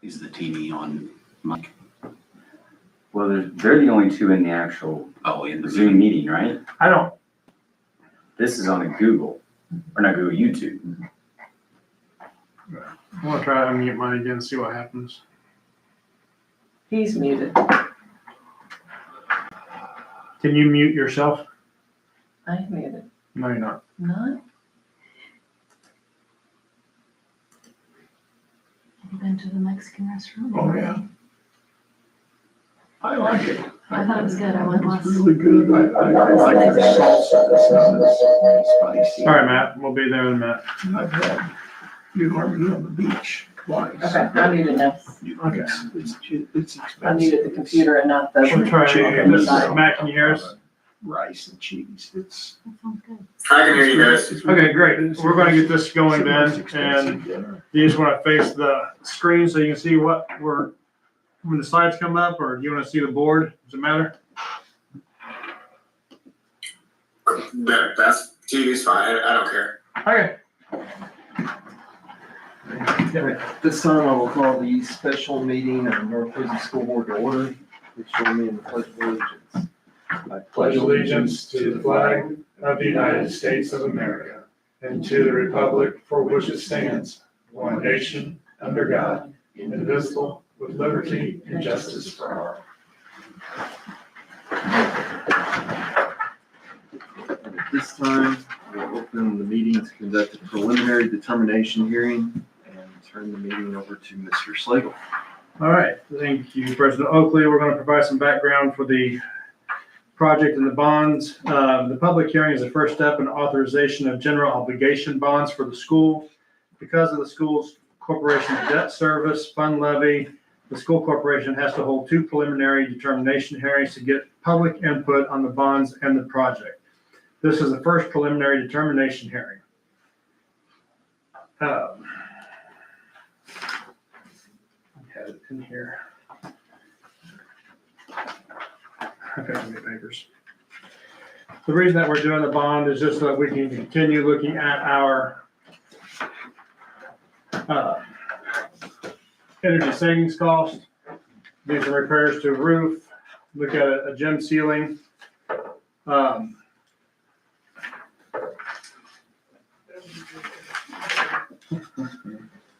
Is the TV on mic? Well, they're the only two in the actual Oh, in the Zoom meeting, right? I don't, This is on a Google, or not Google, YouTube. I want to try to unmute mine again and see what happens. He's muted. Can you mute yourself? I'm muted. No, you're not. Not? Have you been to the Mexican restaurant? Oh, yeah. I like it. I thought it was good. I went It's once. really good. I like the salsa. It sounds spicy. All right, Matt, we'll be there in a minute. I've had New Harmony on the beach twice. Okay, I'm muted now. Okay. It's expensive. I muted the computer and not the. We'll try Chicken this. and Matt, can you hear us? Rice and cheese. It's. That sounds good. I can hear you guys. Okay, great. We're gonna get this going then, and you just wanna face the screen so you can see what when the slides come up, or do you wanna see the board? Does it matter? That's TV's fine. I don't care. Okay. At this time, I will call the special meeting of North Jersey School Board to order. Please join me in the pledge of allegiance. I Pledge allegiance to the flag of the United States of America and to the republic for which it stands, one nation, under God, indivisible, with liberty and justice for all. At this time, we'll open the meeting to conduct a preliminary determination hearing and turn the meeting over to Mr. Slagle. All right, thank you, President Oakley. We're going to provide some background for the project and the bonds. The public hearing is the first step in authorization of general obligation bonds for the school. Because of the school's corporation debt service fund levy, the school corporation has to hold two preliminary determination hearings to get public input on the bonds and the project. This is the first preliminary determination hearing. I had it in here. I've got so many papers. The reason that we're doing the bond is just so that we can continue looking at our energy savings cost, do some repairs to a roof, look at a gym ceiling.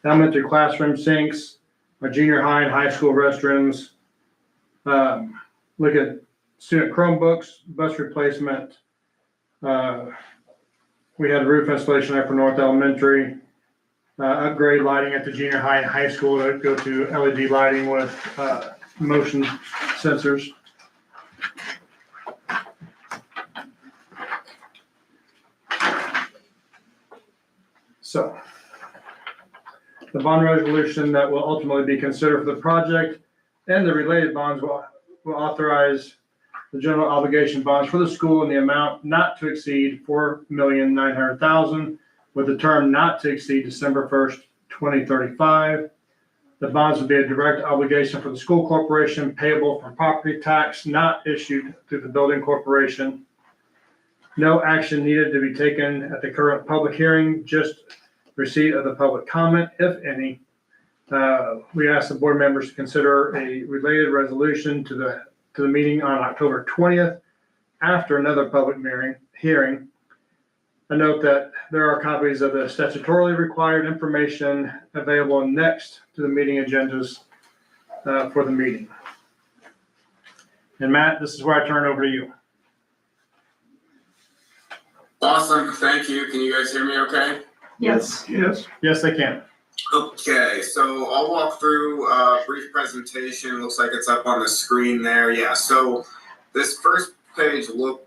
Elementary classroom sinks, our junior high and high school restrooms. Look at student Chromebooks, bus replacement. We had a roof installation there for North Elementary. Upgrade lighting at the junior high and high school to go to LED lighting with motion sensors. So the bond resolution that will ultimately be considered for the project and the related bonds will authorize the general obligation bonds for the school in the amount not to exceed $4,900,000 with the term not to exceed December 1st, 2035. The bonds will be a direct obligation for the school corporation payable from property tax not issued through the building corporation. No action needed to be taken at the current public hearing, just receipt of the public comment, if any. We ask the board members to consider a related resolution to the meeting on October 20th after another public hearing. I note that there are copies of the statutorily required information available next to the meeting agendas for the meeting. And Matt, this is where I turn over to you. Awesome. Thank you. Can you guys hear me okay? Yes. Yes. Yes, I can. Okay, so I'll walk through a brief presentation. Looks like it's up on the screen there. Yeah, so this first page looks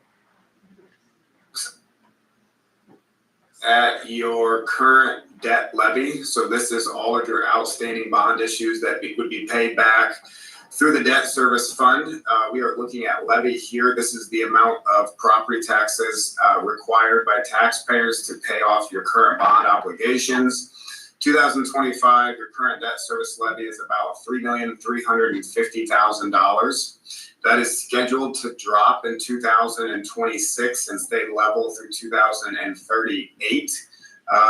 at your current debt levy. So this is all of your outstanding bond issues that would be paid back through the debt service fund. We are looking at levy here. This is the amount of property taxes required by taxpayers to pay off your current bond obligations. 2025, your current debt service levy is about $3,350,000. That is scheduled to drop in 2026 and stay level through 2038.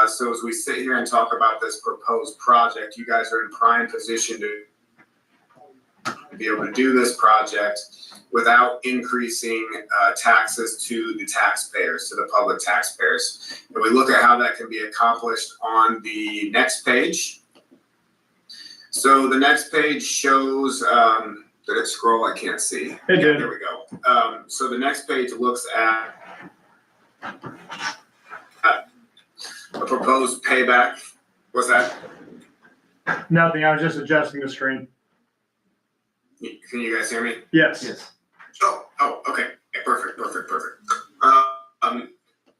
So as we sit here and talk about this proposed project, you guys are in prime position to be able to do this project without increasing taxes to the taxpayers, to the public taxpayers. And we look at how that can be accomplished on the next page. So the next page shows, did it scroll? I can't see. It Yeah, did. there we go. So the next page looks at a proposed payback. What's that? Nothing, I was just adjusting the screen. Can you guys hear me? Yes. Yes. Oh, okay. Yeah, perfect.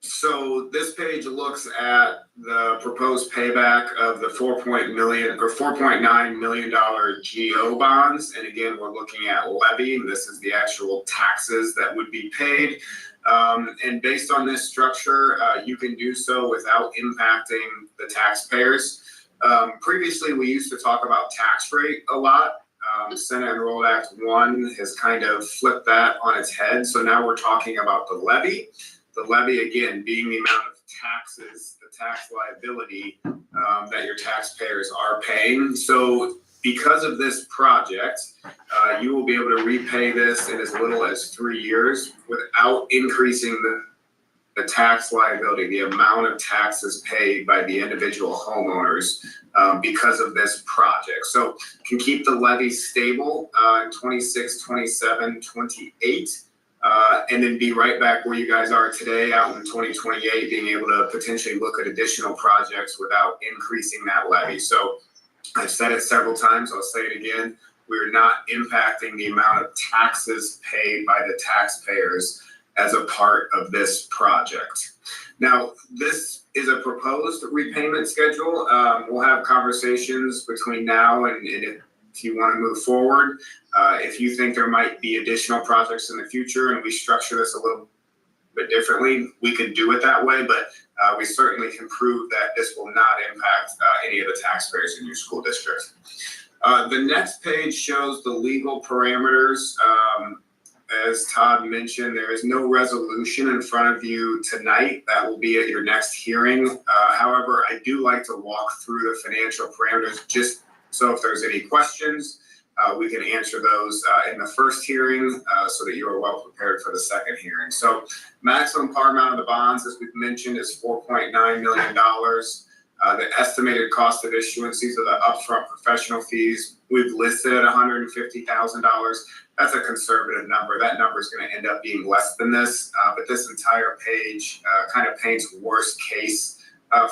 So this page looks at the proposed payback of the $4.9 million GO bonds. And again, we're looking at levy. This is the actual taxes that would be paid. And based on this structure, you can do so without impacting the taxpayers. Previously, we used to talk about tax rate a lot. Senate Enrolled Act 1 has kind of flipped that on its head. So now we're talking about the levy. The levy, again, being the amount of taxes, the tax liability that your taxpayers are paying. So because of this project, you will be able to repay this in as little as 3 years without increasing the tax liability, the amount of taxes paid by the individual homeowners because of this project. So can keep the levy stable in 26, 27, 28. And then be right back where you guys are today out in 2028, being able to potentially look at additional projects without increasing that levy. So I've said it several times, I'll say it again, we're not impacting the amount of taxes paid by the taxpayers as a part of this project. Now, this is a proposed repayment schedule. We'll have conversations between now and if you want to move forward. If you think there might be additional projects in the future and we structure this a little bit differently, we could do it that way, but we certainly can prove that this will not impact any of the taxpayers in your school district. The next page shows the legal parameters. As Todd mentioned, there is no resolution in front of you tonight. That will be at your next hearing. However, I do like to walk through the financial parameters just so if there's any questions, we can answer those in the first hearing so that you are well prepared for the second hearing. So maximum par amount of the bonds, as we've mentioned, is $4.9 million. The estimated cost of issuance, these are the upfront professional fees, we've listed at $150,000. That's a conservative number. That number is going to end up being less than this, but this entire page kind of paints worst case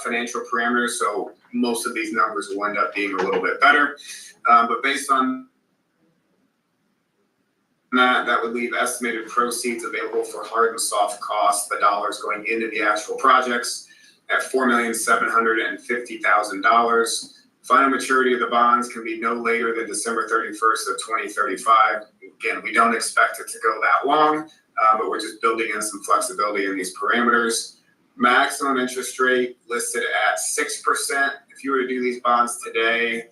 financial parameters. So most of these numbers will end up being a little bit better. But based on that would leave estimated proceeds available for hard and soft costs, the dollars going into the actual projects, at $4,750,000. Final maturity of the bonds can be no later than December 31st of 2035. Again, we don't expect it to go that long, but we're just building in some flexibility in these parameters. Maximum interest rate listed at 6%. If you were to do these bonds today,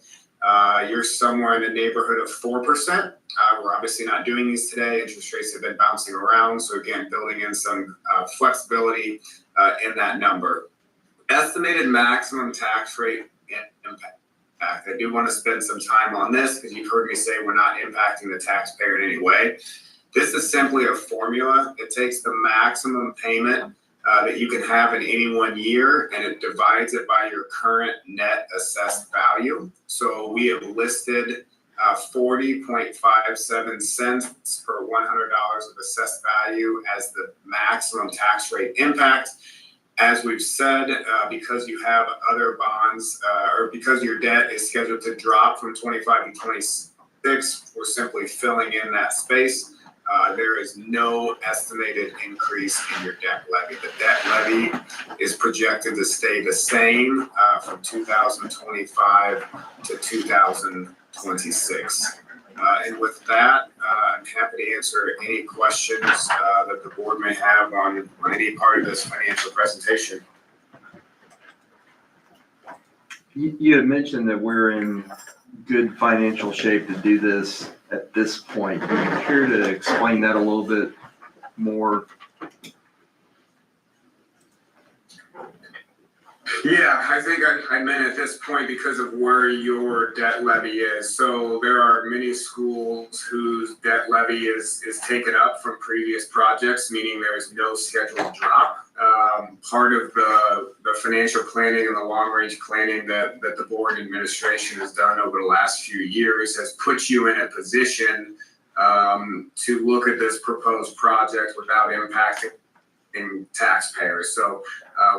you're somewhere in the neighborhood of 4%. We're obviously not doing these today. Interest rates have been bouncing around. So again, building in some flexibility in that number. Estimated maximum tax rate impact. I do want to spend some time on this because you've heard me say we're not impacting the taxpayer in any way. This is simply a formula. It takes the maximum payment that you can have in any 1 year, and it divides it by your current net assessed value. So we have listed 40.57 cents per $100 of assessed value as the maximum tax rate impact. As we've said, because you have other bonds, or because your debt is scheduled to drop from 25 to 26, we're simply filling in that space. There is no estimated increase in your debt levy. The debt levy is projected to stay the same from 2025 to 2026. And with that, I'm happy to answer any questions that the board may have on any part of this financial presentation. You had mentioned that we're in good financial shape to do this at this point. Can you care to explain that a little bit more? Yeah, I think I meant at this point because of where your debt levy is. So there are many schools whose debt levy is taken up from previous projects, meaning there is no scheduled drop. Part of the financial planning and the long-range planning that the board administration has done over the last few years has put you in a position to look at this proposed project without impacting taxpayers. So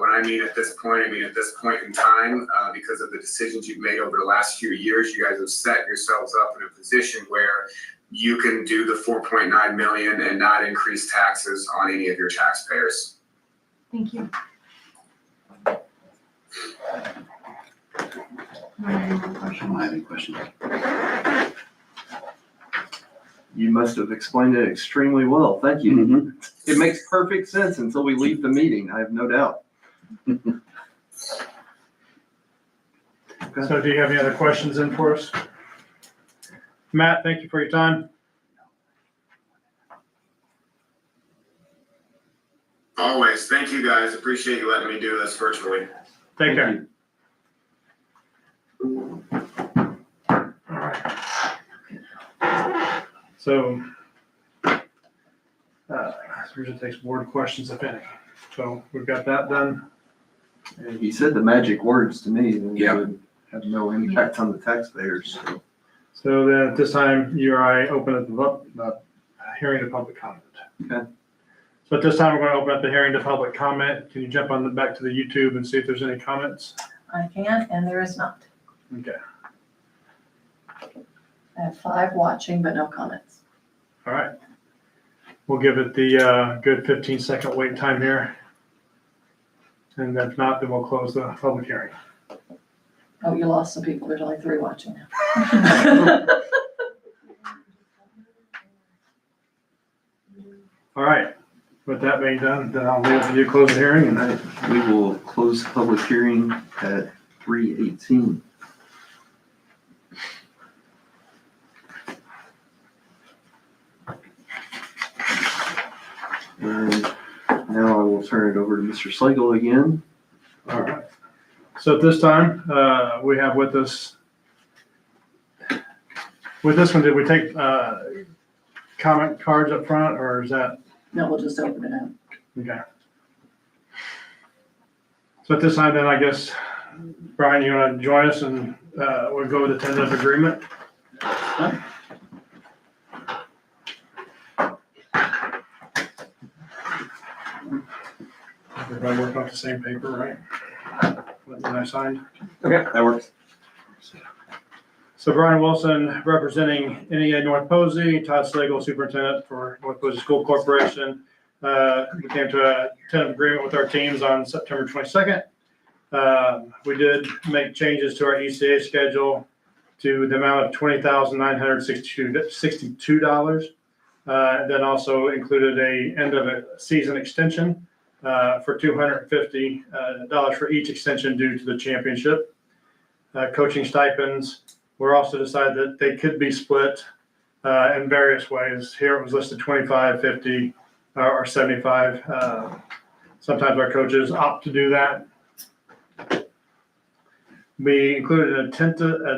when I mean at this point, I mean at this point in time, because of the decisions you've made over the last few years, you guys have set yourselves up in a position where you can do the 4.9 million and not increase taxes on any of your taxpayers. Thank you. I don't have any questions. You must have explained it extremely well. Thank you. Mm-hmm. It makes perfect sense until we leave the meeting. I have no doubt. So do you have any other questions in for us? Matt, thank you for your time. Always. Thank you guys. Appreciate you letting me do this virtually. Take Thank care. you. All right. So, usually takes board questions if any. So we've got that done. And he said the magic words to me, and it Yeah. would have no impact on the taxpayers. So. So then at this time, you or I open up the hearing to public comment. Okay. So at this time, we're going to open up the hearing to public comment. Can you jump on back to the YouTube and see if there's any comments? I can, and there is not. Okay. I have 5 watching, but no comments. All right. We'll give it the good 15-second wait time here. And if not, then we'll close the public hearing. Oh, you lost some people. There's only 3 watching now. All right. With that being done, then I'll leave it to you to close the hearing. And We will close the public hearing at 3:18. And now I will turn it over to Mr. Slagle again. all right. So at this time, we have with us, with this one, did we take comment cards up front, or is that, No, we'll just open it up. okay. So at this time, then I guess, Brian, you want to join us and we'll go with the tentative agreement? Everybody working off the same paper, right? What I signed? Okay, that works. So Brian Wilson, representing NEA North Posey, Todd Slagle, Superintendent for North Posey School Corporation. We came to a tentative agreement with our teams on September 22nd. We did make changes to our ECA schedule to the amount of $20,962. Then also included a end of a season extension for $250 for each extension due to the championship. Coaching stipends were also decided that they could be split in various ways. Here it was listed 25, 50, or 75. Sometimes our coaches opt to do that. We included an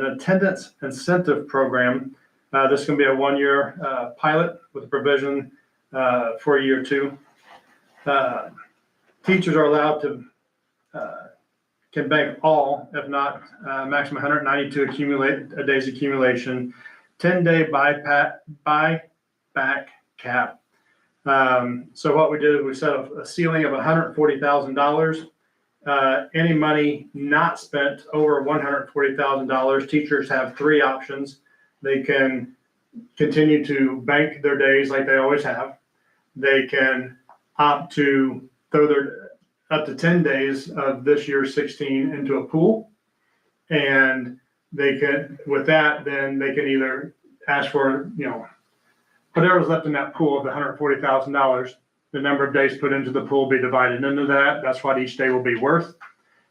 attendance incentive program. This is going to be a 1-year pilot with a provision for year 2. Teachers are allowed to can bank all, if not maximum 192 days accumulation, 10-day buyback cap. So what we did is we set a ceiling of $140,000. Any money not spent over $140,000, teachers have 3 options. They can continue to bank their days like they always have. They can opt to throw their up to 10 days of this year's 16 into a pool. And they can, with that, then they can either ask for, whatever's left in that pool of the $140,000, the number of days put into the pool be divided into that. That's what each day will be worth.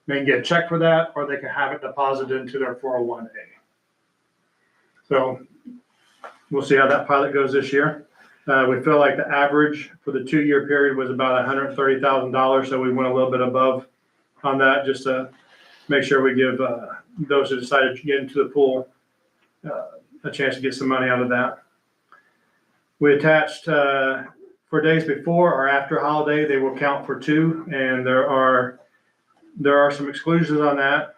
They can get a check for that, or they can have it deposited into their 401A. So we'll see how that pilot goes this year. We feel like the average for the 2-year period was about $130,000, so we went a little bit above on that just to make sure we give those who decided to get into the pool a chance to get some money out of that. We attached for days before or after holiday, they will count for 2, and there are some exclusions on that.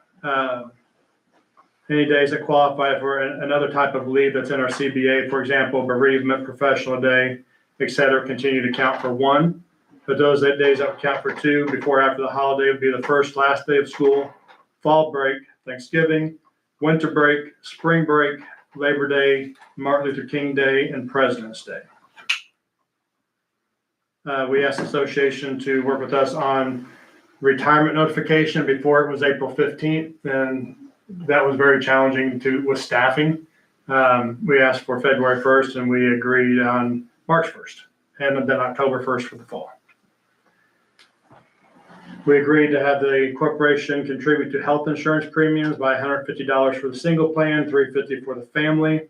Any days that qualify for another type of leave that's in our CBA, for example, bereavement, professional day, et cetera, continue to count for 1. But those days that would count for 2 before or after the holiday would be the first, last day of school, fall break, Thanksgiving, winter break, spring break, Labor Day, Martin Luther King Day, and President's Day. We asked the association to work with us on retirement notification. Before it was April 15th, and that was very challenging with staffing. We asked for February 1st, and we agreed on March 1st, and then October 1st for the fall. We agreed to have the corporation contribute to health insurance premiums by $150 for the single plan, $350 for the family,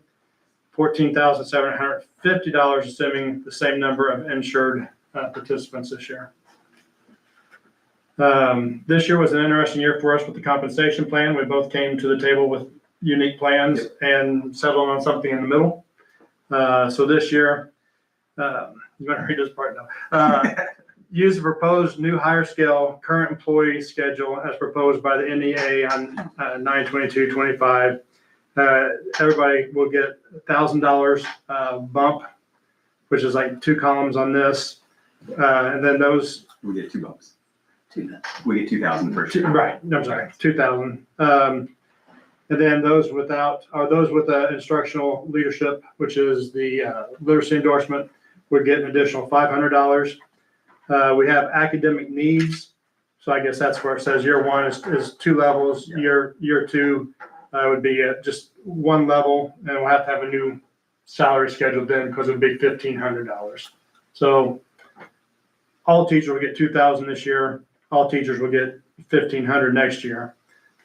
$14,750, assuming the same number of insured participants this year. This year was an interesting year for us with the compensation plan. We both came to the table with unique plans and settled on something in the middle. So this year, you want to read this part now? Use the proposed new higher scale current employee schedule as proposed by the NEA on 9/22/25. Everybody will get $1,000 bump, which is like 2 columns on this. And then those. We get 2 bumps. We get 2,000 per year. Right, I'm sorry, 2,000. And then those with instructional leadership, which is the literacy endorsement, would get an additional $500. We have academic needs. So I guess that's where it says year 1 is 2 levels. Yeah. Year 2 would be just 1 level, and we'll have to have a new salary scheduled then because it would be $1,500. So all teachers will get 2,000 this year. All teachers will get $1,500 next year.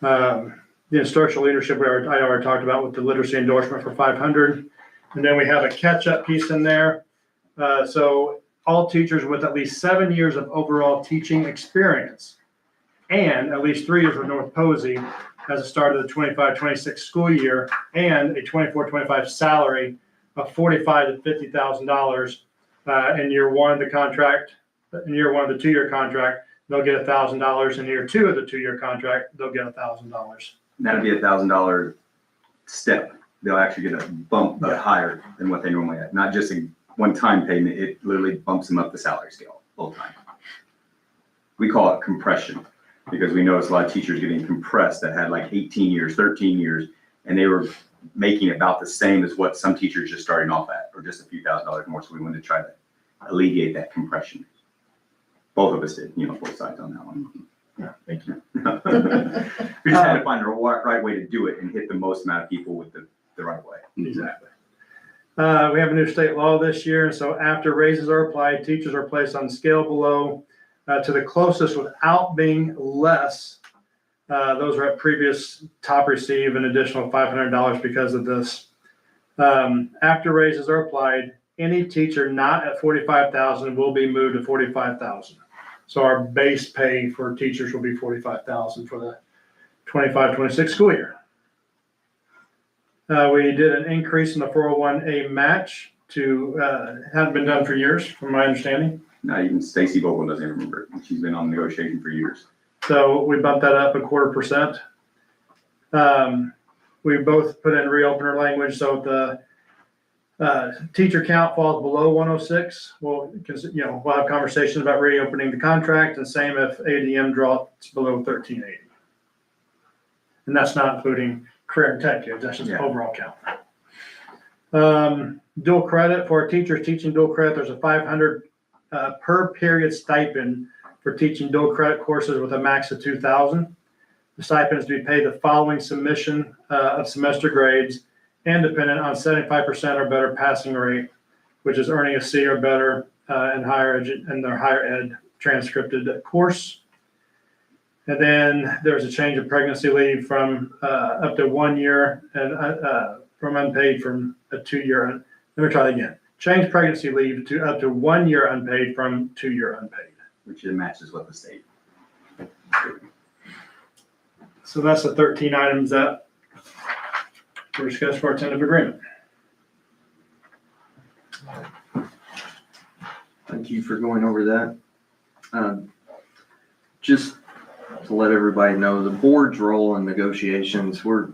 The instructional leadership I already talked about with the literacy endorsement for $500, and then we have a catch-up piece in there. So all teachers with at least 7 years of overall teaching experience and at least 3 years with North Posey as a start of the 25-26 school year, and a 24-25 salary of $45,000 to $50,000 in year 1 of the contract. In year 1 of the 2-year contract, they'll get $1,000. In year 2 of the 2-year contract, they'll get $1,000. That'd be $1,000 step. They'll actually get a bump higher than what they normally have. Not just a one-time payment. It literally bumps them up the salary scale full time. We call it compression because we notice a lot of teachers getting compressed that had like 18 years, 13 years, and they were making about the same as what some teachers just starting off at, or just a few $1,000s more. So we wanted to try to alleviate that compression. Both of us did, both sides on that one. Yeah, thank you. We just had to find the right way to do it and hit the most amount of people with the right way. Exactly. We have a new state law this year, so after raises are applied, teachers are placed on the scale below to the closest without being less. Those are at previous top receive an additional $500 because of this. After raises are applied, any teacher not at $45,000 will be moved to $45,000. So our base pay for teachers will be $45,000 for the 25-26 school year. We did an increase in the 401A match to hadn't been done for years, from my understanding. Not even Stacy Vogel doesn't even remember it. She's been on negotiation for years. So we bumped that up 0.25%. We both put in reopener language, so the teacher count falls below 106. We'll have conversations about reopening the contract, and same if ADM drops below 1380. And that's not including career and tech kids, that's just overall count. Dual credit for teachers teaching dual credit, there's a $500 per period stipend for teaching dual credit courses with a max of 2,000. The stipend is to be paid the following submission of semester grades and dependent on 75% or better passing rate, which is earning a C or better in their higher ed transcripted course. And then there's a change of pregnancy leave from up to 1 year and from unpaid from a 2-year. Let me try that again. Change pregnancy leave to up to 1 year unpaid from 2-year unpaid. Which matches what the state. So that's the 13 items that were discussed for our tentative agreement. Thank you for going over that. Just to let everybody know, the board's role in negotiations, we're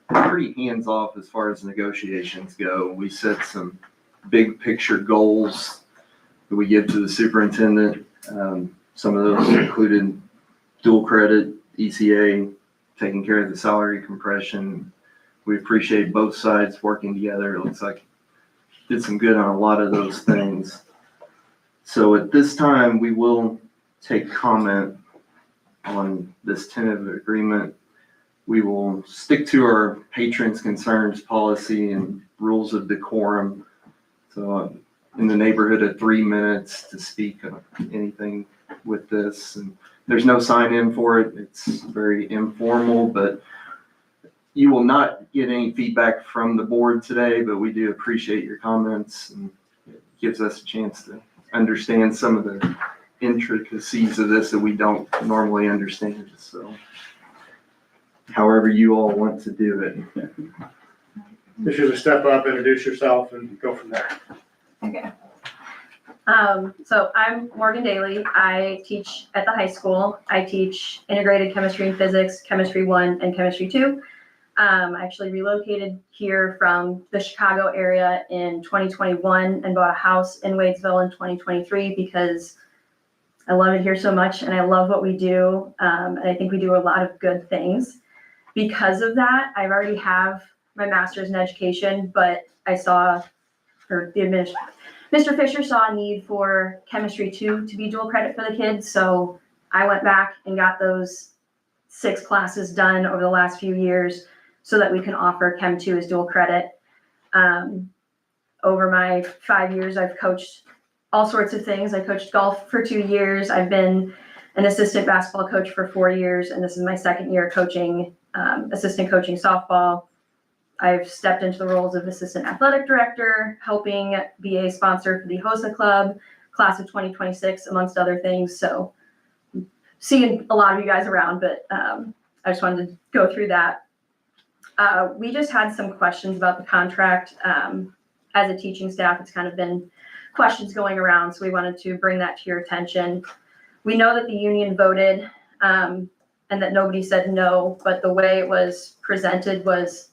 pretty hands-off as far as negotiations go. We set some big picture goals that we give to the superintendent. Some of those included dual credit, ECA, taking care of the salary compression. We appreciate both sides working together. It looks like did some good on a lot of those things. So at this time, we will take comment on this tentative agreement. We will stick to our patrons' concerns policy and rules of decorum. So in the neighborhood of 3 minutes to speak on anything with this. And there's no sign in for it. It's very informal, but you will not get any feedback from the board today, but we do appreciate your comments, and it gives us a chance to understand some of the intricacies of this that we don't normally understand. So however you all want to do it. Just usually step up, introduce yourself, and go from there. Okay. So I'm Morgan Daly. I teach at the high school. I teach integrated chemistry and physics, chemistry 1 and chemistry 2. I actually relocated here from the Chicago area in 2021 and bought a house in Wadesville in 2023 because I love it here so much and I love what we do. And I think we do a lot of good things. Because of that, I already have my master's in education, but I saw, or the Mr. Fisher saw a need for chemistry 2 to be dual credit for the kids. So I went back and got those 6 classes done over the last few years so that we can offer Chem 2 as dual credit. Over my 5 years, I've coached all sorts of things. I coached golf for 2 years. I've been an assistant basketball coach for 4 years, and this is my second year coaching, assistant coaching softball. I've stepped into the roles of assistant athletic director, helping be a sponsor for the HOSA Club, class of 2026, amongst other things. So seeing a lot of you guys around, but I just wanted to go through that. We just had some questions about the contract. As a teaching staff, it's kind of been questions going around, so we wanted to bring that to your attention. We know that the union voted and that nobody said no, but the way it was presented was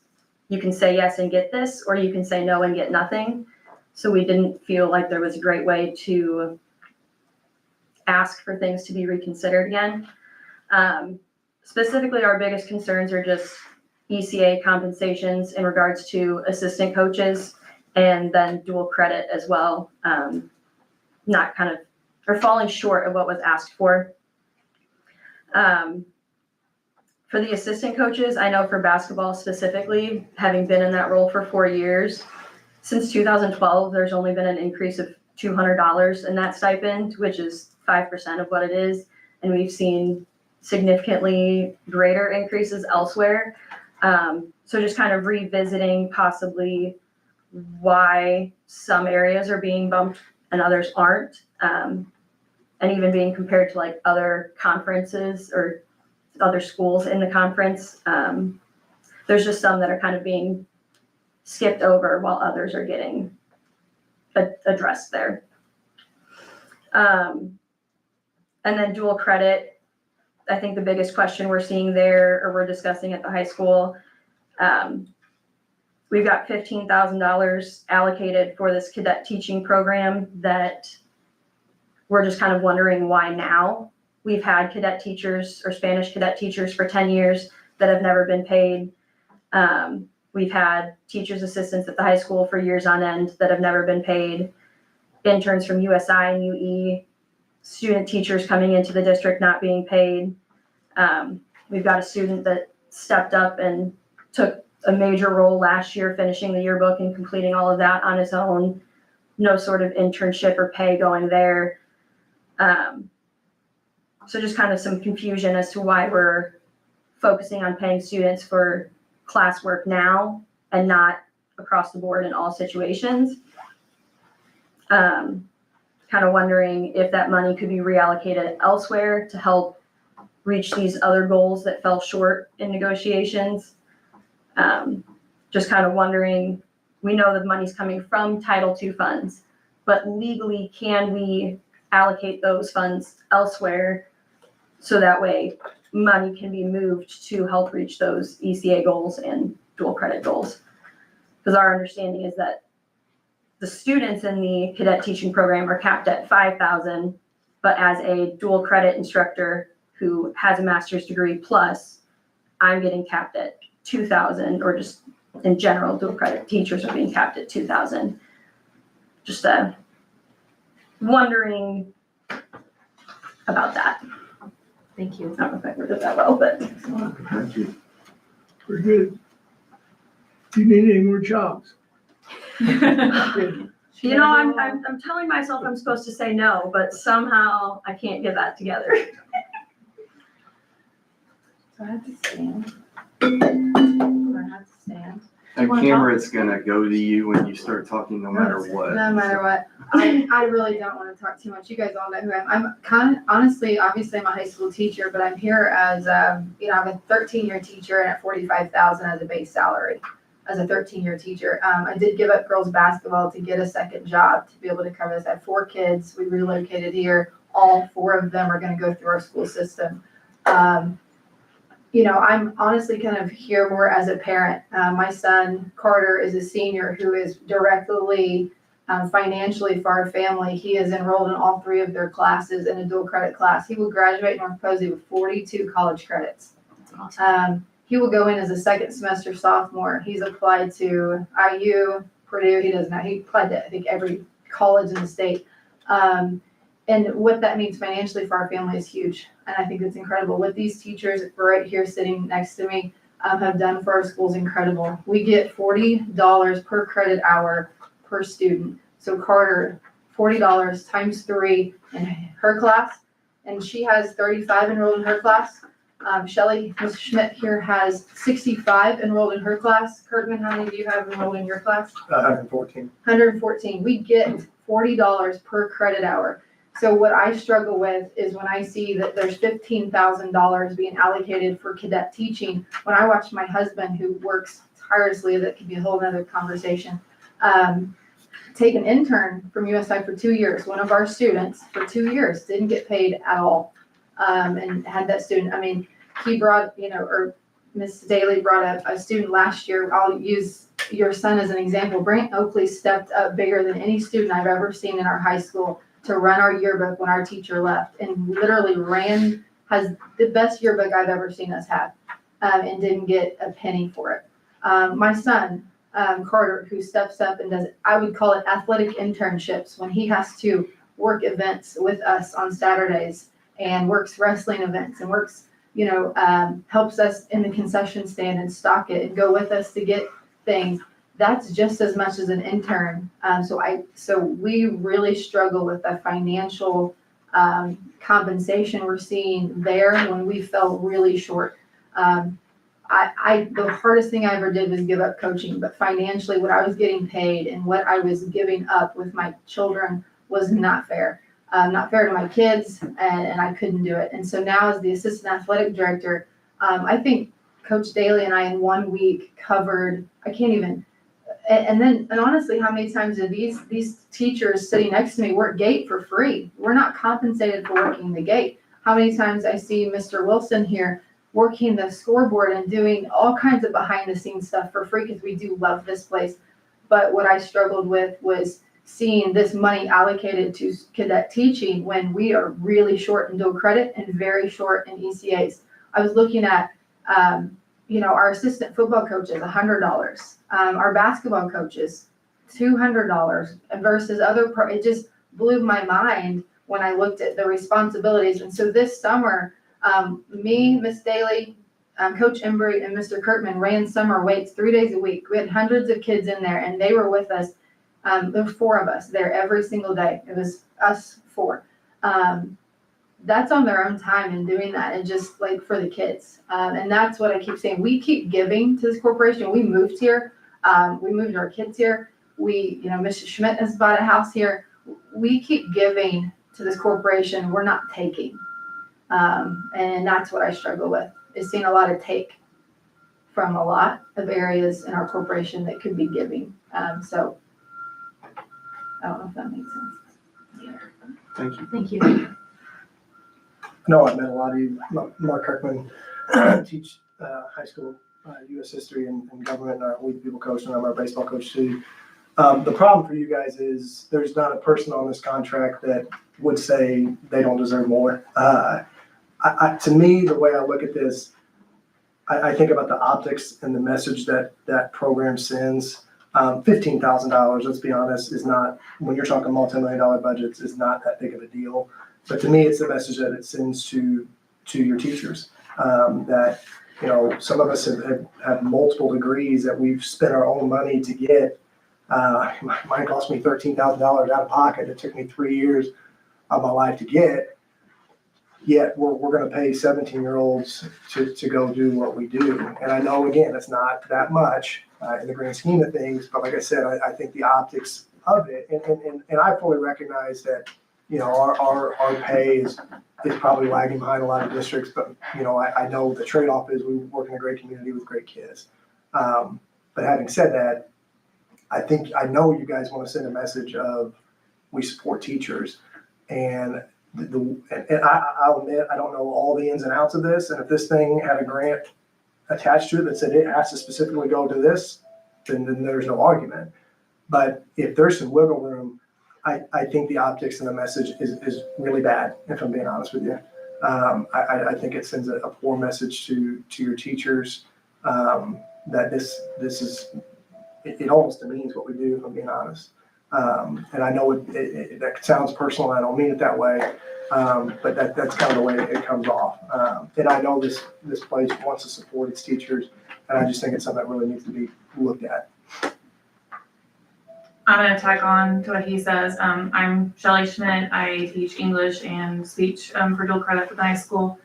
you can say yes and get this, or you can say no and get nothing. So we didn't feel like there was a great way to ask for things to be reconsidered again. Specifically, our biggest concerns are just ECA compensations in regards to assistant coaches and then dual credit as well. Not kind of, or falling short of what was asked for. For the assistant coaches, I know for basketball specifically, having been in that role for 4 years, since 2012, there's only been an increase of $200 in that stipend, which is 5% of what it is. And we've seen significantly greater increases elsewhere. So just kind of revisiting possibly why some areas are being bumped and others aren't. And even being compared to like other conferences or other schools in the conference. There's just some that are kind of being skipped over while others are getting addressed there. And then dual credit, I think the biggest question we're seeing there, or we're discussing at the high school, we've got $15,000 allocated for this cadet teaching program that we're just kind of wondering why now. We've had cadet teachers or Spanish cadet teachers for 10 years that have never been paid. We've had teachers assistants at the high school for years on end that have never been paid. Interns from USI and UE, student teachers coming into the district not being paid. We've got a student that stepped up and took a major role last year, finishing the yearbook and completing all of that on his own. No sort of internship or pay going there. So just kind of some confusion as to why we're focusing on paying students for classwork now and not across the board in all situations. Kind of wondering if that money could be reallocated elsewhere to help reach these other goals that fell short in negotiations. Just kind of wondering, we know the money's coming from Title II funds, but legally, can we allocate those funds elsewhere so that way money can be moved to help reach those ECA goals and dual credit goals? Because our understanding is that the students in the cadet teaching program are capped at 5,000, but as a dual credit instructor who has a master's degree plus, I'm getting capped at 2,000, or just in general, dual credit teachers are being capped at 2,000. Just wondering about that. Thank you. I don't know if I worded that well, but Thank you. We're good. Do you need any more jobs? you know, I'm telling myself I'm supposed to say no, but somehow I can't get that together. So I have to stand. I have to stand. That camera's gonna go to you when you start talking, no matter what. No matter what. I really don't want to talk too much. You guys all know who I am. I'm kind of, honestly, obviously I'm a high school teacher, but I'm here as, you know, I'm a 13-year teacher and at 45,000 as a base salary as a 13-year teacher. I did give up girls basketball to get a second job to be able to cover this. I have 4 kids. We relocated here. All 4 of them are going to go through our school system. You know, I'm honestly kind of here more as a parent. My son, Carter, is a senior who is directly financially for our family. He is enrolled in all 3 of their classes in a dual credit class. He will graduate North Posey with 42 college credits. He will go in as a second semester sophomore. He's applied to IU, Purdue. He doesn't know. He applied to, I think, every college in the state. And what that means financially for our family is huge. And I think it's incredible. What these teachers right here sitting next to me have done for our school is incredible. We get $40 per credit hour per student. So Carter, $40 times 3 in her class, and she has 35 enrolled in her class. Shelly, Ms. Schmidt here has 65 enrolled in her class. Kurtman, how many of you have enrolled in your class? 114. 114. We get $40 per credit hour. So what I struggle with is when I see that there's $15,000 being allocated for cadet teaching, when I watch my husband, who works tirelessly, that could be a whole nother conversation, take an intern from USI for 2 years. One of our students for 2 years didn't get paid at all. And had that student, I mean, he brought, you know, or Miss Daly brought up a student last year. I'll use your son as an example. Brant Oakley stepped up bigger than any student I've ever seen in our high school to run our yearbook when our teacher left, and literally has the best yearbook I've ever seen us have, and didn't get a penny for it. My son, Carter, who steps up and does, I would call it athletic internships, when he has to work events with us on Saturdays and works wrestling events and works, you know, helps us in the concession stand and stock it and go with us to get things. That's just as much as an intern. So we really struggle with the financial compensation we're seeing there when we fell really short. The hardest thing I ever did was give up coaching, but financially what I was getting paid and what I was giving up with my children was not fair. Not fair to my kids, and I couldn't do it. And so now as the assistant athletic director, I think Coach Daly and I in 1 week covered, I can't even, and honestly, how many times did these teachers sitting next to me work gate for free? We're not compensated for working the gate. How many times I see Mr. Wilson here working the scoreboard and doing all kinds of behind the scenes stuff for free, because we do love this place. But what I struggled with was seeing this money allocated to cadet teaching when we are really short in dual credit and very short in ECAs. I was looking at, you know, our assistant football coaches, $100. Our basketball coaches, $200 versus other it just blew my mind when I looked at the responsibilities. And so this summer, me, Miss Daly, Coach Embry, and Mr. Kurtman ran summer weights 3 days a week. We had hundreds of kids in there, and they were with us. There were 4 of us there every single day. It was us 4. That's on their own time and doing that, and just like for the kids. And that's what I keep saying. We keep giving to this corporation. We moved here. We moved our kids here. We, you know, Mrs. Schmidt has bought a house here. We keep giving to this corporation. We're not taking. And that's what I struggle with, is seeing a lot of take from a lot of areas in our corporation that could be giving. So I don't know if that makes sense. Thank you. Thank you. No, I've met a lot of you. Mark Kirkman, teach high school U.S. history and government, and we people coach, and I'm our baseball coach too. The problem for you guys is there's not a person on this contract that would say they don't deserve more. To me, the way I look at this, I think about the optics and the message that that program sends. $15,000, let's be honest, is not, when you're talking multi-million-dollar budgets, is not that big of a deal. But to me, it's the message that it sends to your teachers, that, you know, some of us have multiple degrees that we've spent our own money to get. Mine cost me $13,000 out of pocket. It took me 3 years of my life to get. Yet we're going to pay 17-year-olds to go do what we do. And I know, again, it's not that much in the grand scheme of things. But like I said, I think the optics of it, and I fully recognize that, you know, our pay is probably lagging behind a lot of districts. But, you know, I know the trade-off is we work in a great community with great kids. But having said that, I know you guys want to send a message of we support teachers, and I'll admit I don't know all the ins and outs of this. And if this thing had a grant attached to it that said it has to specifically go to this, then there's no argument. But if there's some wiggle room, I think the optics and the message is really bad, if I'm being honest with you. I think it sends a poor message to your teachers, that this is. It almost demeans what we do, if I'm being honest. And I know that sounds personal, and I don't mean it that way, but that's kind of the way it comes off. And I know this place wants to support its teachers, and I just think it's something that really needs to be looked at. I'm going to tack on to what he says. I'm Shelly Schmidt. I teach English and speech for dual credit at the high school.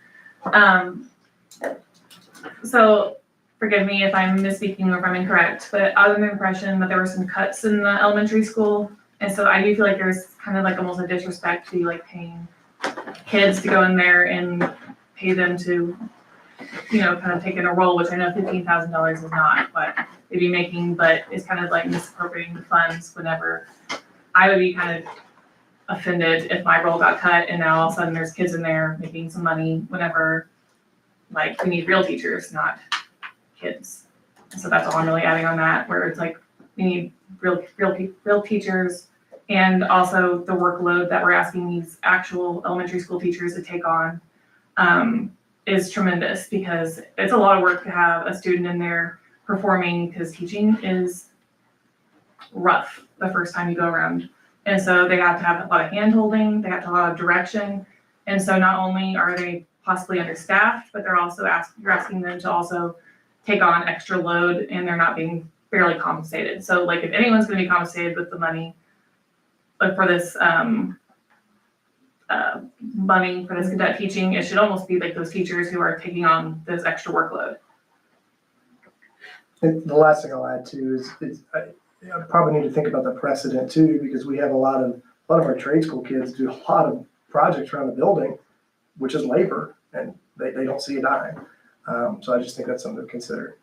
So forgive me if I'm misspeaking or if I'm incorrect, but I was under the impression that there were some cuts in the elementary school. And so I do feel like there's kind of like almost a disrespect to like paying kids to go in there and pay them to, you know, kind of take in a role, which I know $15,000 is not what they'd be making, but it's kind of like misappropriating the funds whenever I would be kind of offended if my role got cut and now all of a sudden there's kids in there making some money whenever like we need real teachers, not kids. So that's all I'm really adding on that, where it's like we need real teachers, and also the workload that we're asking these actual elementary school teachers to take on is tremendous, because it's a lot of work to have a student in there performing, because teaching is rough the first time you go around. And so they have to have a lot of hand-holding, they have to have a lot of direction. And so not only are they possibly understaffed, but they're also you're asking them to also take on extra load, and they're not being fairly compensated. So like if anyone's going to be compensated with the money, like for this money for this cadet teaching, it should almost be like those teachers who are taking on this extra workload. And the last thing I'll add too is I probably need to think about the precedent too, because we have a lot of our trade school kids do a lot of projects around the building, which is labor, and they don't see a dime. So I just think that's something to consider.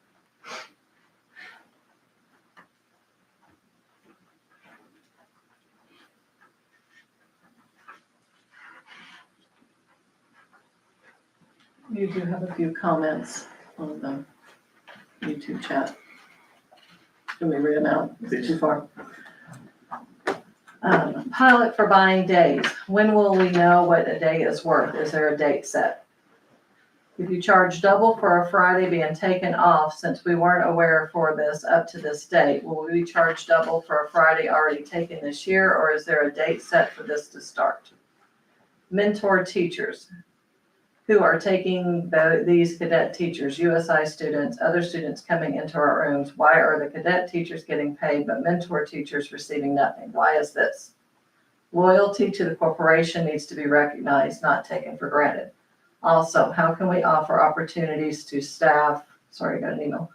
You do have a few comments on the YouTube chat. Can we read them out? Is it too far? Pilot for buying days. When will we know what a day is worth? Is there a date set? If you charge double for a Friday being taken off, since we weren't aware for this up to this date, will we charge double for a Friday already taken this year, or is there a date set for this to start? Mentor teachers who are taking these cadet teachers, USI students, other students coming into our rooms. Why are the cadet teachers getting paid but mentor teachers receiving nothing? Why is this? Loyalty to the corporation needs to be recognized, not taken for granted. Also, how can we offer opportunities to staff? Sorry, I got an email.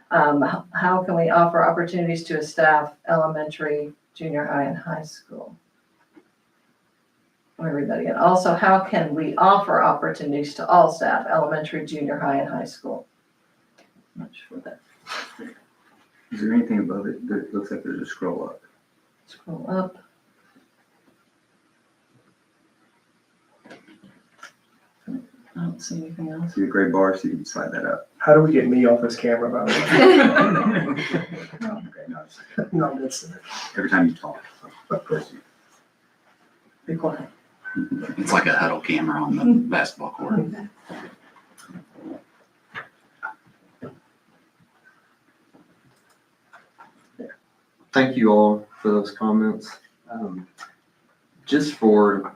How can we offer opportunities to a staff, elementary, junior high, and high school? let me read that again. Also, how can we offer opportunities to all staff, elementary, junior high, and high school? Not sure that. Is there anything above it? It looks like there's a scroll up. Scroll up. I don't see anything else. See the gray bar, so you can slide that up. How do we get me off this camera, by the Okay, no, it's- way? No, that's, every time you talk. Of course. Be quiet. It's like a huddle camera on the basketball court. Thank you all for those comments. Just for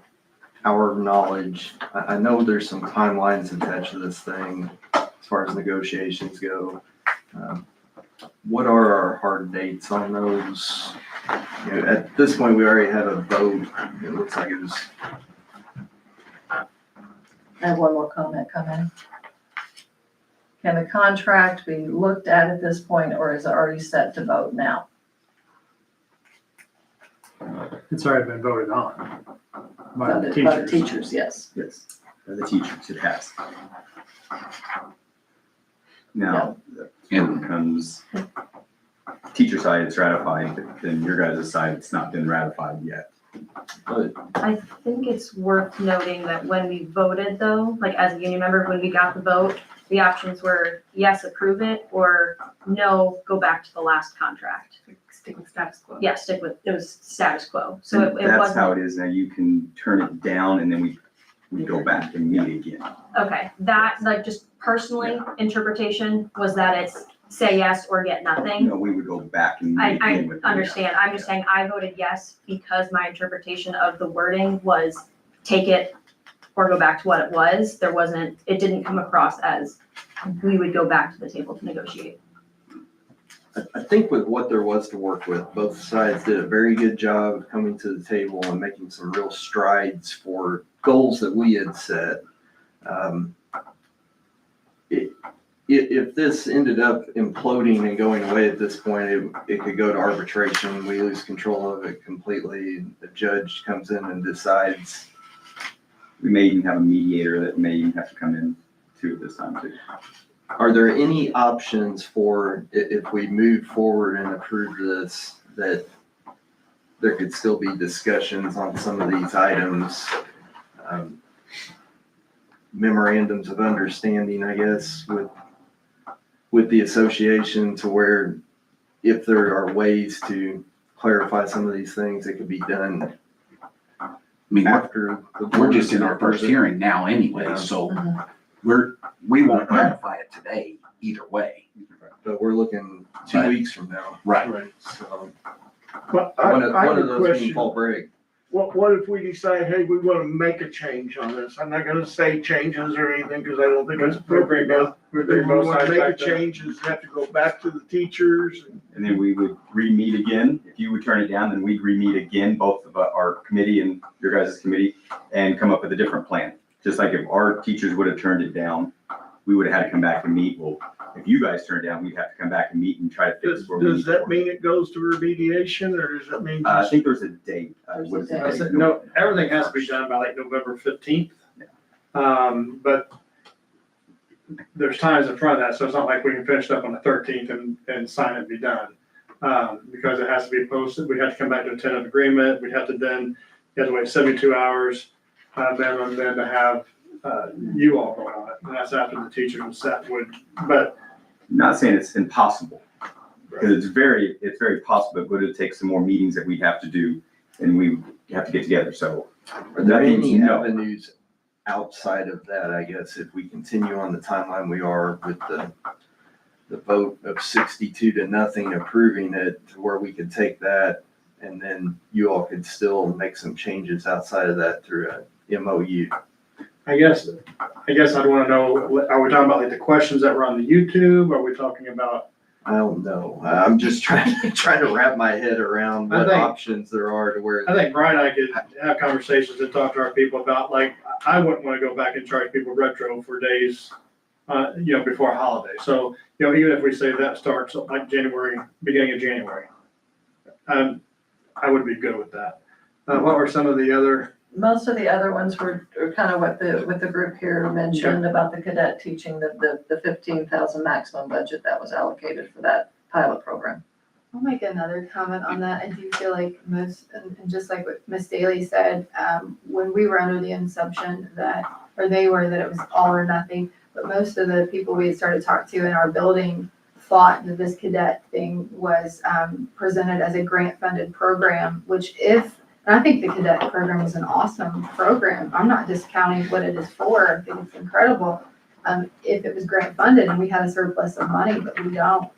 our knowledge, I know there's some timelines attached to this thing as far as negotiations go. What are our hard dates on those? You know, at this point, we already had a vote. It looks like it was, I have one more comment come in. Can the contract be looked at this point, or is it already set to vote now? It's already been voted on by the By the teachers. teachers, yes. Yes, by the teachers, it has. Now, when it comes, teacher side, it's ratified, but then your guys' side, it's not been ratified yet. I think it's worth noting that when we voted though, like as a union member, when we got the vote, the options were yes, approve it, or no, go back to the last contract. Stick with status quo. Yeah, stick with, it was status quo. So it That's how wasn't, it is now. You can turn it down and then we go back and meet again. okay, that, like, just personally, interpretation was that it's say yes or get nothing. No, we would go back and meet I again with them. understand. I'm just saying I voted yes because my interpretation of the wording was take it or go back to what it was. There wasn't, it didn't come across as we would go back to the table to negotiate. I think with what there was to work with, both sides did a very good job of coming to the table and making some real strides for goals that we had set. If this ended up imploding and going away at this point, it could go to arbitration. We lose control of it completely. The judge comes in and decides. We may even have a mediator that may even have to come in too at this time too. Are there any options for, if we move forward and approve this, that there could still be discussions on some of these items? Memorandums of understanding, I guess, with the association, to where if there are ways to clarify some of these things, it could be done I mean, after. the we're board just in our first approves it. hearing now anyway, Yeah. so Mhm. we won't ratify it today either way. But we're looking 2 weeks from now, Right. so But one of I have a those can question. fall break. What if we decide, hey, we want to make a change on this? I'm not gonna say changes or anything, because I don't think it's appropriate. But We if bring we both want to sides make a back to- change, does it have to go back to the teachers? And then we would re-meet again. If you would turn it down, then we'd re-meet again, both of our committee and your guys' committee, and come up with a different plan. Just like if our teachers would have turned it down, we would have had to come back and meet. Well, if you guys turn it down, we'd have to come back and meet and try to fix where we Does need to that work. mean it goes to remediation, or does that mean? I just- think there's a date. There's What a is the date. I date? said, no, everything has to be done by like November 15th. But there's times in front of that, so it's not like we can finish up on the 13th and sign it and be done. Because it has to be posted, we have to come back to a tentative agreement, we have to then, you have to wait 72 hours, minimum, then to have, you all vote on it, and that's after the teachers and staff would, but Not saying it's impossible, because it's very possible, but it would take some more meetings that we'd have to do, and we have to get together, so. Are there nothing's any no. avenues outside of that, I guess, if we continue on the timeline we are with the vote of 62-0 approving it, to where we could take that and then you all could still make some changes outside of that through a MOU? I guess I'd wanna know, are we talking about like the questions that were on the YouTube, are we talking about? I don't know. I'm just trying to wrap my head around I what think- options there are to where. I think Brian and I could have conversations and talk to our people about, like, I wouldn't wanna go back and charge people retro for days, before a holiday. So, even if we say that starts like beginning of January, I would be good with that. What were some of the other most of the other ones were kind of what the group here mentioned about the cadet teaching, the 15,000 maximum budget that was allocated for that pilot program. I'll make another comment on that. I do feel like most, and just like what Miss Daly said, when we were under the assumption that, or they were, that it was all or nothing, but most of the people we had started to talk to in our building thought that this cadet thing was presented as a grant-funded program, which and I think the cadet program is an awesome program. I'm not discounting what it is for. I think it's incredible. If it was grant-funded and we had a surplus of money, but we don't.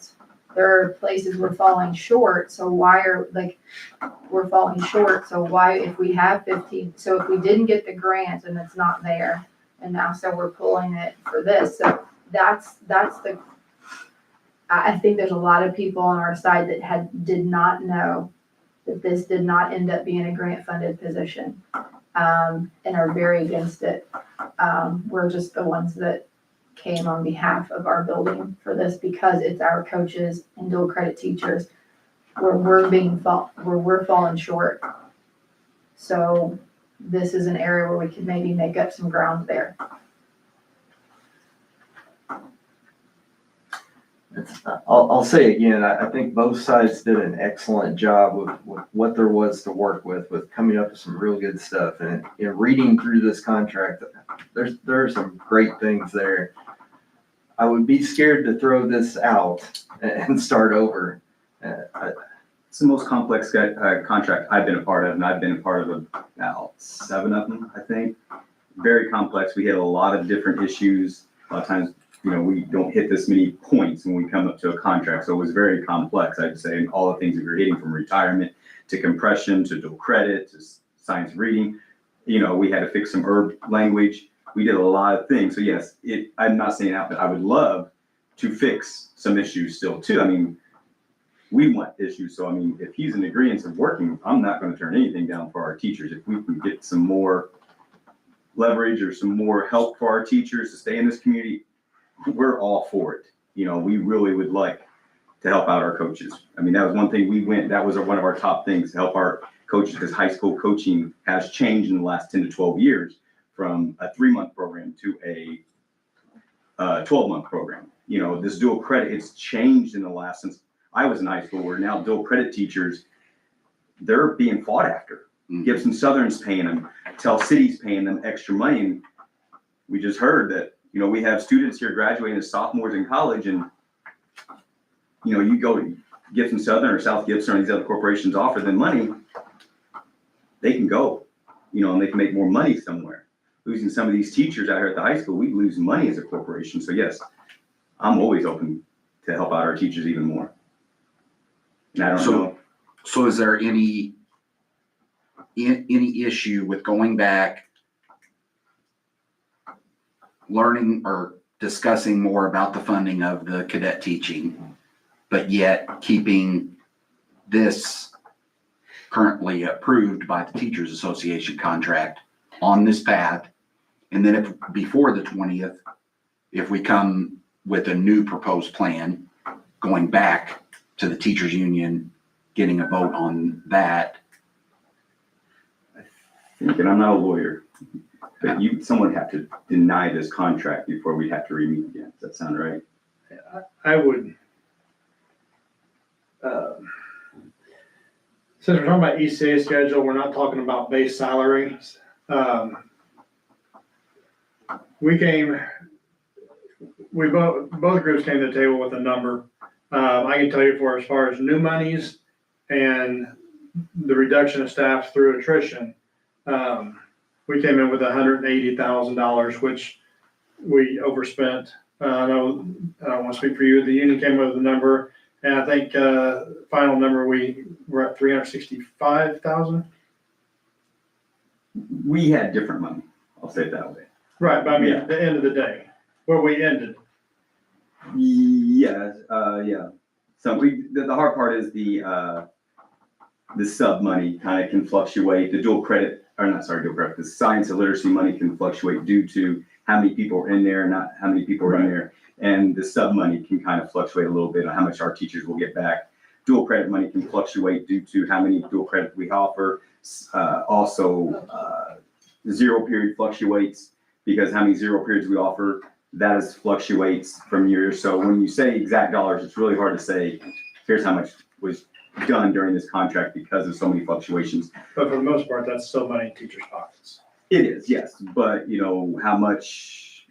There are places we're falling short, so we're falling short, so why, if we have 15, so if we didn't get the grant and it's not there, and now so we're pulling it for this, so that's I think there's a lot of people on our side that did not know that this did not end up being a grant-funded position, and are very against it. We're just the ones that came on behalf of our building for this because it's our coaches and dual credit teachers where we're falling short. So this is an area where we could maybe make up some ground there. I'll say again, I think both sides did an excellent job with what there was to work with coming up with some real good stuff. And in reading through this contract, there are some great things there. I would be scared to throw this out and start over. It's the most complex contract I've been a part of, and I've been a part of about 7 of them, I think. Very complex. We had a lot of different issues. A lot of times, we don't hit this many points when we come up to a contract. So it was very complex, I'd say, and all the things that we were hitting, from retirement to compression to dual credit to science reading. We had to fix some herb language. We did a lot of things. So yes, I'm not saying out, but I would love to fix some issues still too. I mean, we want issues. So, I mean, if he's in agreement of working, I'm not going to turn anything down for our teachers. If we can get some more leverage or some more help for our teachers to stay in this community, we're all for it. We really would like to help out our coaches. I mean, that was one thing that was one of our top things, to help our coaches, because high school coaching has changed in the last 10 to 12 years from a 3-month program to a 12-month program. This dual credit, it's changed in the last, since I was in high school, where now dual credit teachers, they're being fought after. Gibson Southern's paying them, Tell City's paying them extra money. And we just heard that, we have students here graduating as sophomores in college, and, you go to Gibson Southern or South Gibson or these other corporations offer them money, they can go, and they can make more money somewhere. Losing some of these teachers out here at the high school, we lose money as a corporation. So yes, I'm always open to help out our teachers even more. And I don't know. So is there any issue with going back, learning or discussing more about the funding of the cadet teaching, but yet keeping this currently approved by the Teachers Association contract on this path? And then if before the 20th, if we come with a new proposed plan, going back to the teachers union, getting a vote on that. I think, and I'm not a lawyer, but someone have to deny this contract before we have to re-meet again. Does that sound right? I would, since we're talking about ECA schedule, we're not talking about base salaries. Both groups came to the table with a number. I can tell you as far as new monies and the reduction of staff through attrition, we came in with $180,000, which we overspent. I don't want to speak for you. The union came with a number, and I think final number we were at $365,000. We had different money. I'll say it that way. Right, but I mean, Yeah. at the end of the day, where we ended. Yeah, yeah. So the hard part is the sub money kind of can fluctuate. The dual credit, the science and literacy money can fluctuate due to how many people are in there, not how many people are in there. And the sub money can kind of fluctuate a little bit on how much our teachers will get back. Dual credit money can fluctuate due to how many dual credit we offer. Also, zero period fluctuates because how many zero periods we offer, that is fluctuates from year. So when you say exact dollars, it's really hard to say, here's how much was done during this contract because of so many fluctuations. But for the most part, that's still money in teachers' pockets. It is, yes, but you know, how much,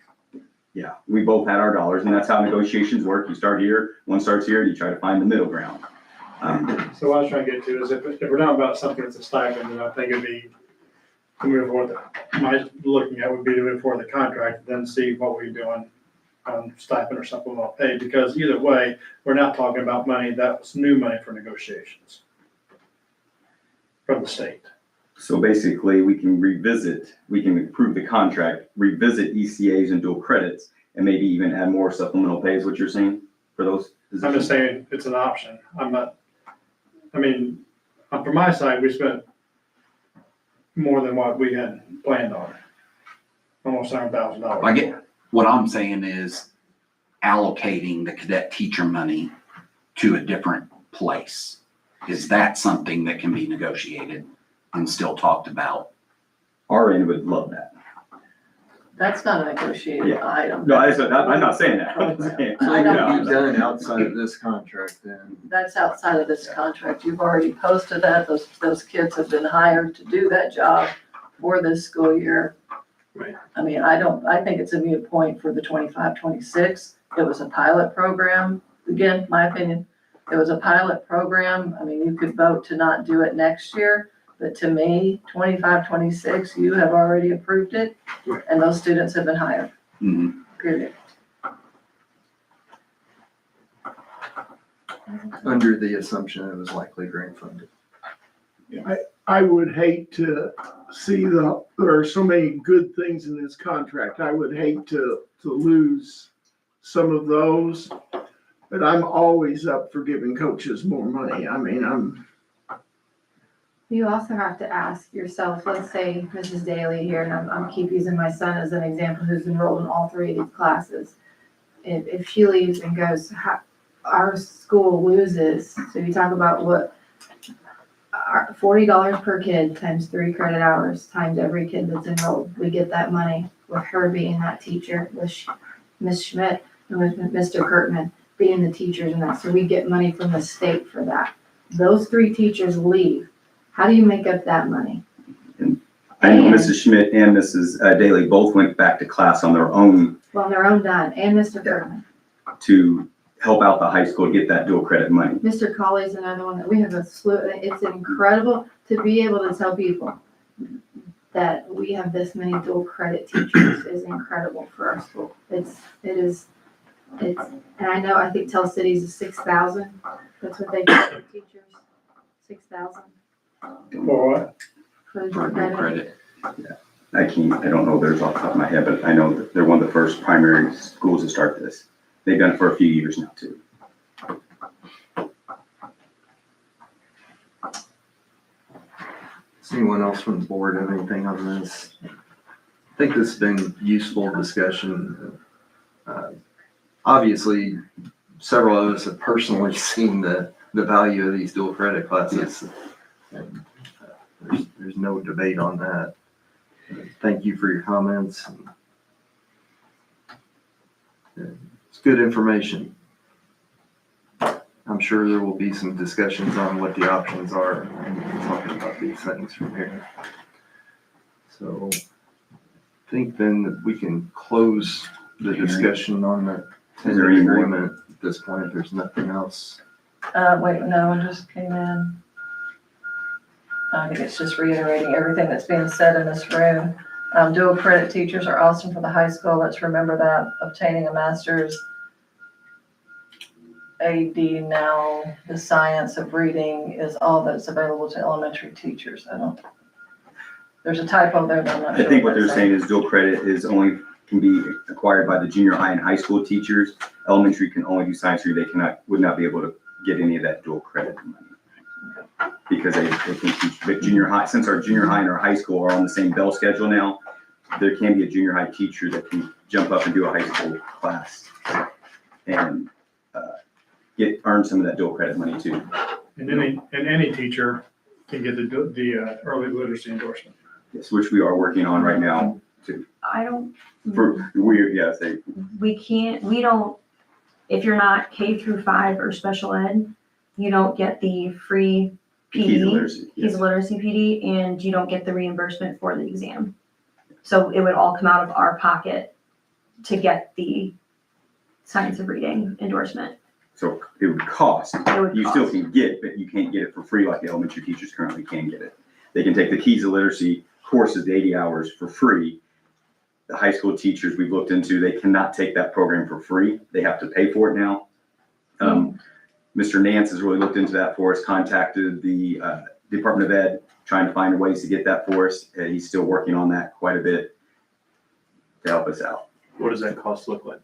yeah, we both had our dollars and that's how negotiations work. You start here, one starts here, you try to find the middle ground. So what I was trying to get to is if we're talking about something that's a stipend, then I think it'd be to move forward, my looking at would be to move forward the contract, then see what we're doing on stipend or supplemental pay, because either way, we're not talking about money, that was new money for negotiations from the state. So basically, we can approve the contract, revisit ECAs and dual credits, and maybe even add more supplemental pay, is what you're saying, for those positions? I'm just saying it's an option. I'm not, I mean, from my side, we spent more than what we had planned on. Almost $100,000. I get, what I'm saying is allocating the cadet teacher money to a different place. Is that something that can be negotiated and still talked about? Our end would love that. That's not a negotiated Yeah. item. No, I'm not saying that. I'm saying- So it Yeah. can be done outside of this contract then. That's outside of this contract. You've already posted that. Those kids have been hired to do that job for this school year. Right. I mean, I think it's a moot point for the 25-26. It was a pilot program. Again, my opinion, it was a pilot program. I mean, you could vote to not do it next year, but to me, 25-26, you have already approved it, and those students have been hired, Mhm. period. Under the assumption it was likely grant funded. I would hate to see there are so many good things in this contract. I would hate to lose some of those. But I'm always up for giving coaches more money. I mean, You also have to ask yourself, let's say Mrs. Daly here, and I'm keep using my son as an example, who's enrolled in all three of these classes. If she leaves and goes, our school loses, so you talk about what, $40 per kid times 3 credit hours times every kid that's enrolled. We get that money with her being that teacher, with Ms. Schmidt and with Mr. Kurtman being the teachers and that. So we get money from the state for that. Those 3 teachers leave. How do you make up that money? I know Mrs. Schmidt and Mrs. Daly both went back to class on their own Well, their own done, and Mr. Kurtman. to help out the high school to get that dual credit money. Mr. Colley's another one that we have a slew. It's incredible to be able to tell people that we have this many dual credit teachers is incredible for our school. It is, and I think Tell Cities is 6,000. That's what they get for teachers, 6,000 For what? for the For dual dual credit. credit. I don't know theirs off the top of my head, but I know that they're one of the first primary schools to start this. They've done it for a few years now too. Does anyone else from the board have anything on this? I think this has been useful discussion. Obviously, several of us have personally seen the value of these dual credit classes. And there's no debate on that. Thank you for your comments. It's good information. I'm sure there will be some discussions on what the options are and talking about these things from here. So I think then that we can close the discussion on the Is there any more? agreement at this point. There's nothing else. Wait, no one just came in. I think it's just reiterating everything that's being said in this room. Dual credit teachers are awesome for the high school. Let's remember that. Obtaining a master's AD now, the science of reading is all that's available to elementary teachers. There's a typo there, but I'm not I sure. think what they're that's saying is dual credit can be acquired by the junior high and high school teachers. Elementary can only do science read. They would not be able to get any of that dual credit money. Because they can teach, but junior high, since our junior high and our high school are on the same bell schedule now, there can be a junior high teacher that can jump up and do a high school class and earn some of that dual credit money too. And any teacher can get the early literacy endorsement. Yes, which we are working on right now. I don't, We we can't, we don't, if you're not K through 5 or special ed, you don't get the free keys PD, literacy, keys yes. of literacy PD, and you don't get the reimbursement for the exam. So it would all come out of our pocket to get the science of reading endorsement. So it would cost. It would You still cost. can get, but you can't get it for free like the elementary teachers currently can get it. They can take the keys of literacy courses, the 80 hours for free. The high school teachers we've looked into, they cannot take that program for free. They have to pay for it now. Mr. Nance has really looked into that for us, contacted the Department of Ed, trying to find ways to get that for us. He's still working on that quite a bit to help us out. What does that cost look like?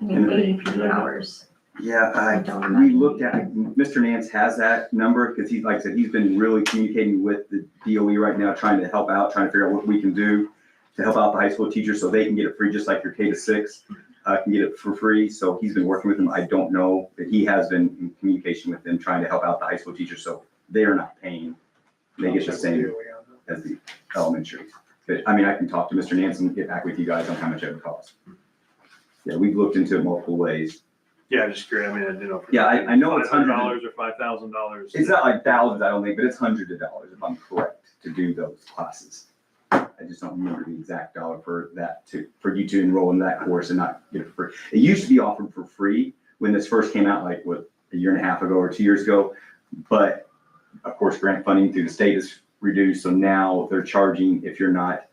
I mean, 80 PD hours. Yeah, I don't we imagine. looked at, Mr. Nance has that number, because he, like I said, he's been really communicating with the DOE right now, trying to help out, trying to figure out what we can do to help out the high school teachers so they can get it free, just like your K to 6 can get it for free. So he's been working with them. I don't know, but he has been in communication with them, trying to help out the high school teachers, so they are not paying. They get the same as the elementary. But, I mean, I can talk to Mr. Nance and get back with you guys on how much it would cost. Yeah, we've looked into it multiple ways. Yeah, I'm just curious. I mean, I didn't know. Yeah, I know it's $500 or $5,000. It's not like thousands, I don't think, but it's hundreds of dollars if I'm correct to do those classes. I just don't remember the exact dollar for that for you to enroll in that course and not get it for free. It used to be offered for free when this first came out, like what, a year and a half ago or 2 years ago. But of course, grant funding through the state is reduced. So now they're charging if you're not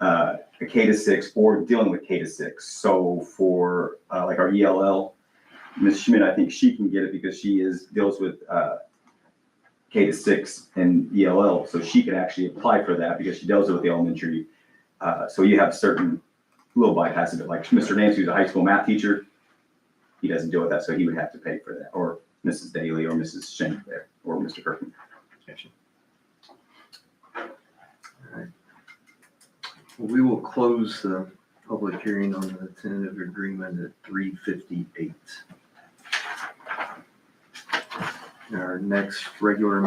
a K to 6 or dealing with K to 6. So for like our ELL, Ms. Schmidt, I think she can get it because she deals with K to 6 and ELL, so she can actually apply for that because she deals with the elementary. So you have certain little bypass of it, like Mr. Nance, who's a high school math teacher, he doesn't deal with that, so he would have to pay for that, or Mrs. Daly, or Mrs. Schenk there, or Mr. Kirkman. Well, we will close the public hearing on the tentative agreement at 3:58. Our next regular